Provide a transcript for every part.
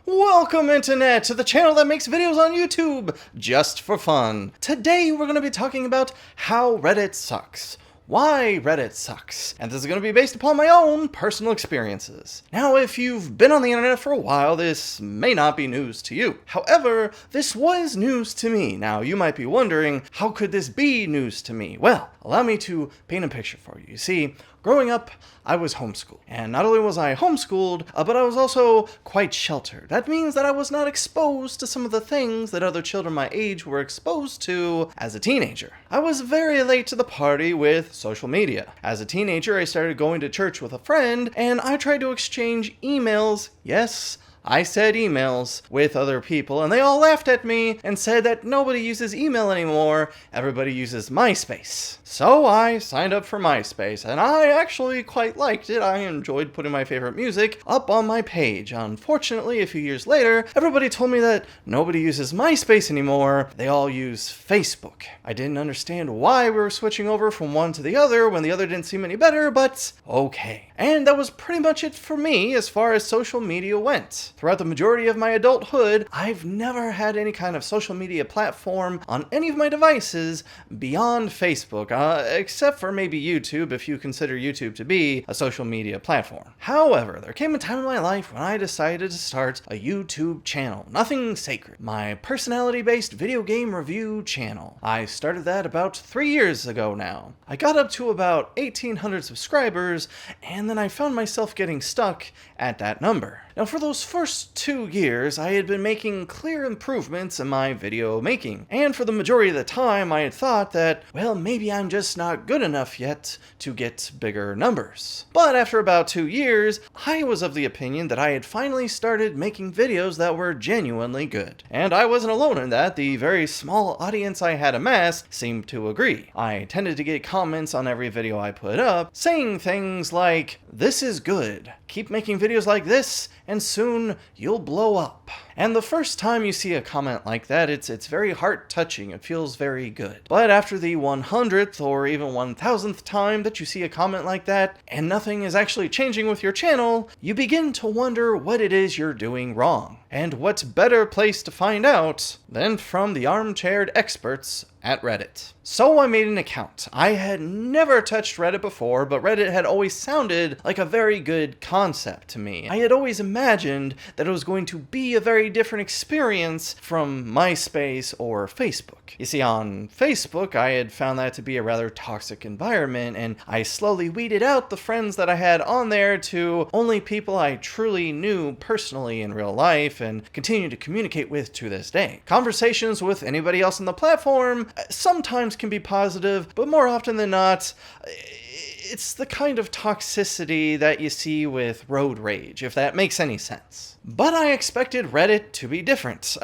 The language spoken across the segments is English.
Welcome, Internet, to the channel that makes videos on YouTube just for fun. Today we're going to be talking about how Reddit sucks. Why Reddit sucks. And this is going to be based upon my own personal experiences. Now, if you've been on the internet for a while, this may not be news to you. However, this was news to me. Now, you might be wondering, how could this be news to me? Well, allow me to paint a picture for you. You see, growing up, I was homeschooled. And not only was I homeschooled, but I was also quite sheltered. That means that I was not exposed to some of the things that other children my age were exposed to as a teenager. I was very late to the party with social media. As a teenager, I started going to church with a friend, and I tried to exchange emails. Yes, I said emails with other people, and they all laughed at me and said that nobody uses email anymore, everybody uses MySpace. So I signed up for MySpace, and I actually quite liked it. I enjoyed putting my favorite music up on my page. Unfortunately, a few years later, everybody told me that nobody uses MySpace anymore, they all use Facebook. I didn't understand why we were switching over from one to the other when the other didn't seem any better, but okay. And that was pretty much it for me as far as social media went. Throughout the majority of my adulthood, I've never had any kind of social media platform on any of my devices beyond Facebook, except for maybe YouTube, if you consider YouTube to be a social media platform. However, there came a time in my life when I decided to start a YouTube channel. Nothing sacred. My personality-based video game review channel. I started that about 3 years ago now. I got up to about 1,800 subscribers, and then I found myself getting stuck at that number. Now, for those first 2 years, I had been making clear improvements in my video making, and for the majority of the time, I had thought that, well, maybe I'm just not good enough yet to get bigger numbers. But after about 2 years, I was of the opinion that I had finally started making videos that were genuinely good. And I wasn't alone in that. The very small audience I had amassed seemed to agree. I tended to get comments on every video I put up, saying things like, "This is good. Keep making videos like this, and soon you'll blow up." And the first time you see a comment like that, it's very heart-touching. It feels very good. But after the 100th or even 1,000th time that you see a comment like that, and nothing is actually changing with your channel, you begin to wonder what it is you're doing wrong. And what better place to find out than from the armchaired experts at Reddit. So I made an account. I had never touched Reddit before, but Reddit had always sounded like a very good concept to me. I had always imagined that it was going to be a very different experience from MySpace or Facebook. You see, on Facebook, I had found that to be a rather toxic environment, and I slowly weeded out the friends that I had on there to only people I truly knew personally in real life and continue to communicate with to this day. Conversations with anybody else on the platform sometimes can be positive, but more often than not, it's the kind of toxicity that you see with road rage, if that makes any sense. But I expected Reddit to be different.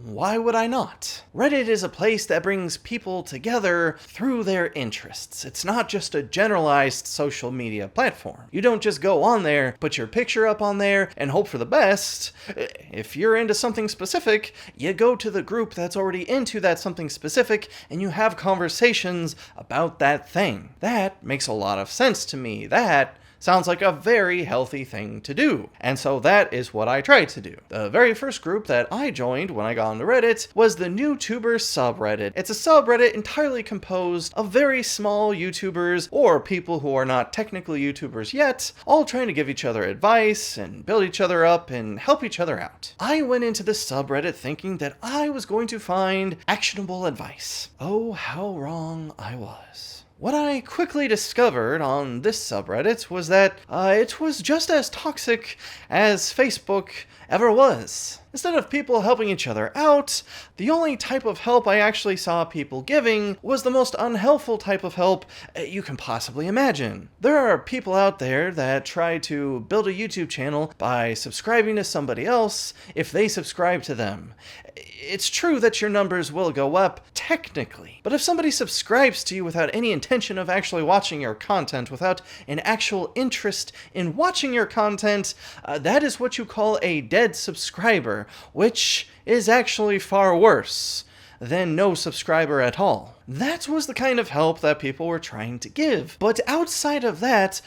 Why would I not? Reddit is a place that brings people together through their interests. It's not just a generalized social media platform. You don't just go on there, put your picture up on there, and hope for the best. If you're into something specific, you go to the group that's already into that something specific, and you have conversations about that thing. That makes a lot of sense to me. That sounds like a very healthy thing to do. And so that is what I tried to do. The very first group that I joined when I got onto Reddit was the NewTuber subreddit. It's a subreddit entirely composed of very small YouTubers or people who are not technically YouTubers yet, all trying to give each other advice and build each other up and help each other out. I went into this subreddit thinking that I was going to find actionable advice. Oh, how wrong I was. What I quickly discovered on this subreddit was that it was just as toxic as Facebook ever was. Instead of people helping each other out, the only type of help I actually saw people giving was the most unhelpful type of help you can possibly imagine. There are people out there that try to build a YouTube channel by subscribing to somebody else if they subscribe to them. It's true that your numbers will go up, technically, but if somebody subscribes to you without any intention of actually watching your content, without an actual interest in watching your content, that is what you call a dead subscriber, which is actually far worse than no subscriber at all. That was the kind of help that people were trying to give. But outside of that,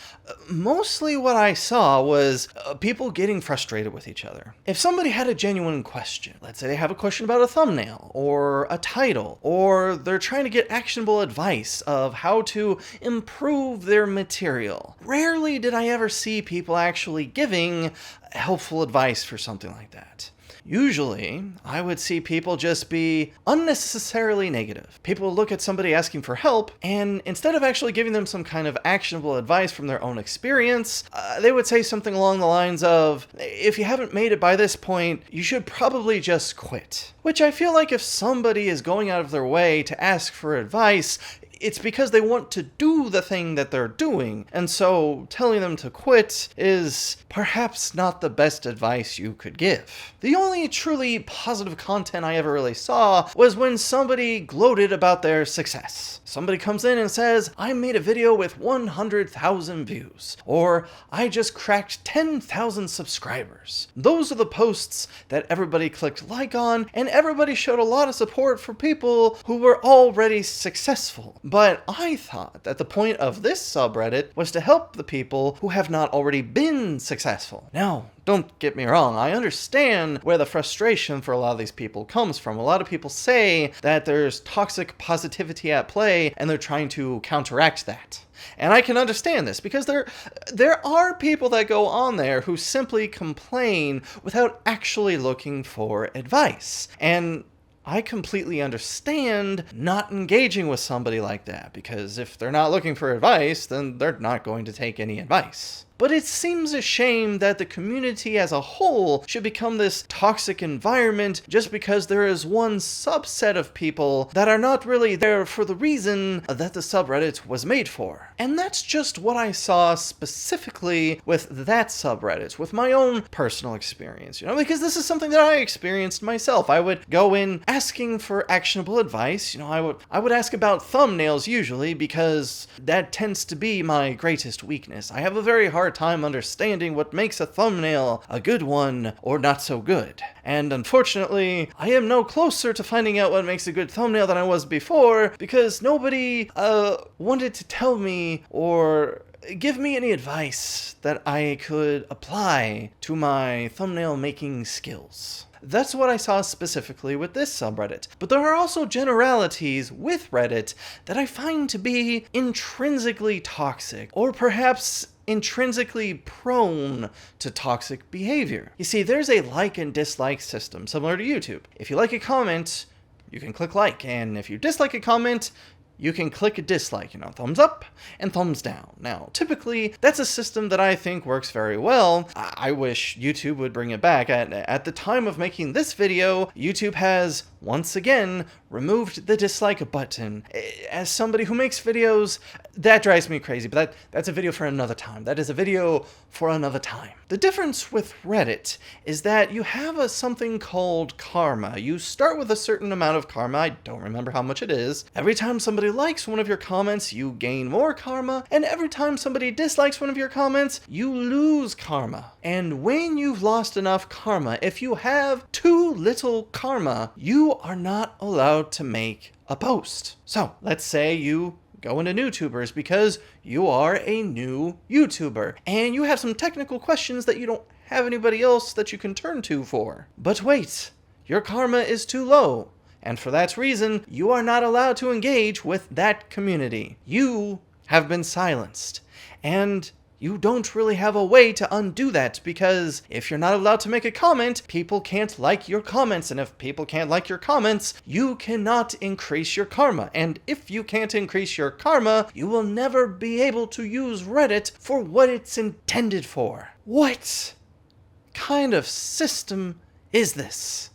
mostly what I saw was people getting frustrated with each other. If somebody had a genuine question, let's say they have a question about a thumbnail or a title, or they're trying to get actionable advice of how to improve their material, rarely did I ever see people actually giving helpful advice for something like that. Usually, I would see people just be unnecessarily negative. People look at somebody asking for help, and instead of actually giving them some kind of actionable advice from their own experience, they would say something along the lines of, if you haven't made it by this point, you should probably just quit. Which I feel like if somebody is going out of their way to ask for advice, it's because they want to do the thing that they're doing, and so telling them to quit is perhaps not the best advice you could give. The only truly positive content I ever really saw was when somebody gloated about their success. Somebody comes in and says, I made a video with 100,000 views, or I just cracked 10,000 subscribers. Those are the posts that everybody clicked like on, and everybody showed a lot of support for people who were already successful. But I thought that the point of this subreddit was to help the people who have not already been successful. Now, don't get me wrong, I understand where the frustration for a lot of these people comes from. A lot of people say that there's toxic positivity at play and they're trying to counteract that. And I can understand this because there are people that go on there who simply complain without actually looking for advice. And I completely understand not engaging with somebody like that, because if they're not looking for advice, then they're not going to take any advice. But it seems a shame that the community as a whole should become this toxic environment just because there is one subset of people that are not really there for the reason that the subreddit was made for. And that's just what I saw specifically with that subreddit, with my own personal experience, because this is something that I experienced myself. I would go in asking for actionable advice. I would ask about thumbnails usually because that tends to be my greatest weakness. I have a very hard time understanding what makes a thumbnail a good one or not so good. And unfortunately, I am no closer to finding out what makes a good thumbnail than I was before because nobody wanted to tell me or give me any advice that I could apply to my thumbnail making skills. That's what I saw specifically with this subreddit. But there are also generalities with Reddit that I find to be intrinsically toxic, or perhaps intrinsically prone to toxic behavior. You see, there's a like and dislike system similar to YouTube. If you like a comment, you can click like, and if you dislike a comment, you can click a dislike, thumbs up and thumbs down. Now, typically, that's a system that I think works very well. I wish YouTube would bring it back. At the time of making this video, YouTube has, once again, removed the dislike button. As somebody who makes videos, that drives me crazy, but that's a video for another time. That is a video for another time. The difference with Reddit is that you have something called karma. You start with a certain amount of karma. I don't remember how much it is. Every time somebody likes one of your comments, you gain more karma, and every time somebody dislikes one of your comments, you lose karma. And when you've lost enough karma, if you have too little karma, you are not allowed to make a post. So, let's say you go into NewTubers because you are a new YouTuber, and you have some technical questions that you don't have anybody else that you can turn to for. But wait, your karma is too low. And for that reason, you are not allowed to engage with that community. You have been silenced. And you don't really have a way to undo that, because if you're not allowed to make a comment, people can't like your comments. And if people can't like your comments, you cannot increase your karma. And if you can't increase your karma, you will never be able to use Reddit for what it's intended for. What kind of system is this?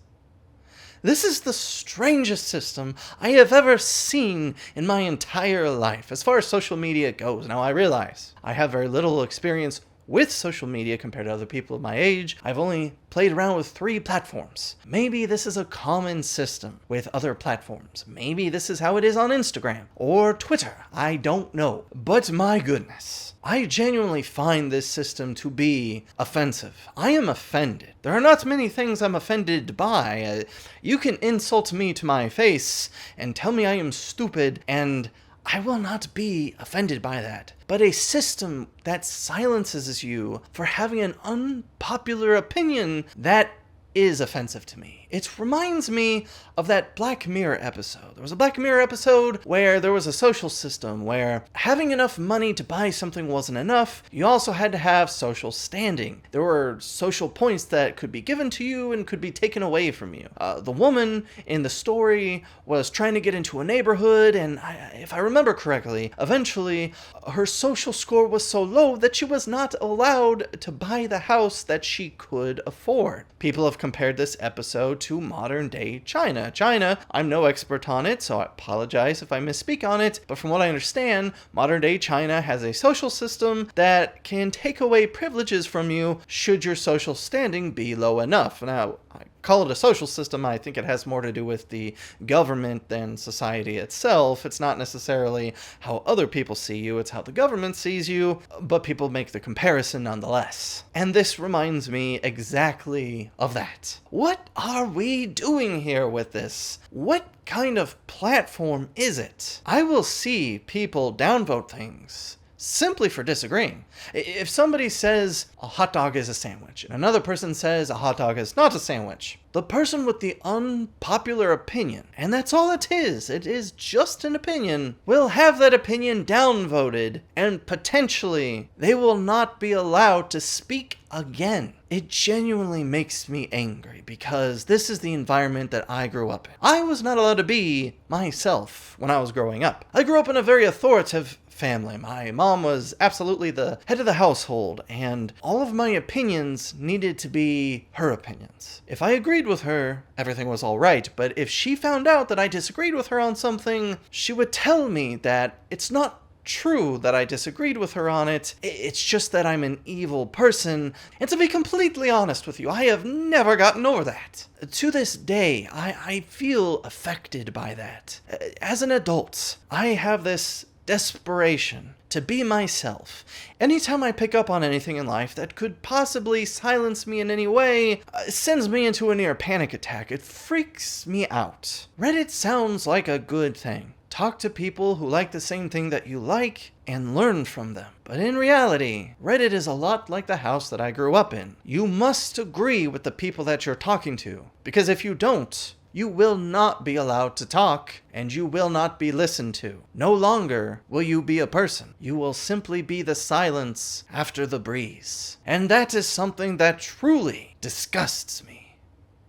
This is the strangest system I have ever seen in my entire life, as far as social media goes. Now, I realize I have very little experience with social media compared to other people of my age. I've only played around with 3 platforms. Maybe this is a common system with other platforms. Maybe this is how it is on Instagram or Twitter. I don't know. But my goodness, I genuinely find this system to be offensive. I am offended. There are not many things I'm offended by. You can insult me to my face and tell me I am stupid, and I will not be offended by that. But a system that silences you for having an unpopular opinion, that is offensive to me. It reminds me of that Black Mirror episode. There was a Black Mirror episode where there was a social system where having enough money to buy something wasn't enough. You also had to have social standing. There were social points that could be given to you and could be taken away from you. The woman in the story was trying to get into a neighborhood, and if I remember correctly, eventually her social score was so low that she was not allowed to buy the house that she could afford. People have compared this episode to modern day China. China, I'm no expert on it, so I apologize if I misspeak on it, but from what I understand, modern day China has a social system that can take away privileges from you should your social standing be low enough. Now, I call it a social system. I think it has more to do with the government than society itself. It's not necessarily how other people see you, it's how the government sees you, but people make the comparison nonetheless. And this reminds me exactly of that. What are we doing here with this? What kind of platform is it? I will see people downvote things simply for disagreeing. If somebody says a hot dog is a sandwich and another person says a hot dog is not a sandwich, the person with the unpopular opinion, and that's all it is just an opinion, will have that opinion downvoted, and potentially they will not be allowed to speak again. It genuinely makes me angry because this is the environment that I grew up in. I was not allowed to be myself when I was growing up. I grew up in a very authoritative family. My mom was absolutely the head of the household, and all of my opinions needed to be her opinions. If I agreed with her, everything was all right, but if she found out that I disagreed with her on something, she would tell me that it's not true that I disagreed with her on it. It's just that I'm an evil person. And to be completely honest with you, I have never gotten over that. To this day, I feel affected by that. As an adult, I have this desperation to be myself. Anytime I pick up on anything in life that could possibly silence me in any way, it sends me into a near panic attack. It freaks me out. Reddit sounds like a good thing. Talk to people who like the same thing that you like and learn from them. But in reality, Reddit is a lot like the house that I grew up in. You must agree with the people that you're talking to, because if you don't, you will not be allowed to talk, and you will not be listened to. No longer will you be a person. You will simply be the silence after the breeze. And that is something that truly disgusts me.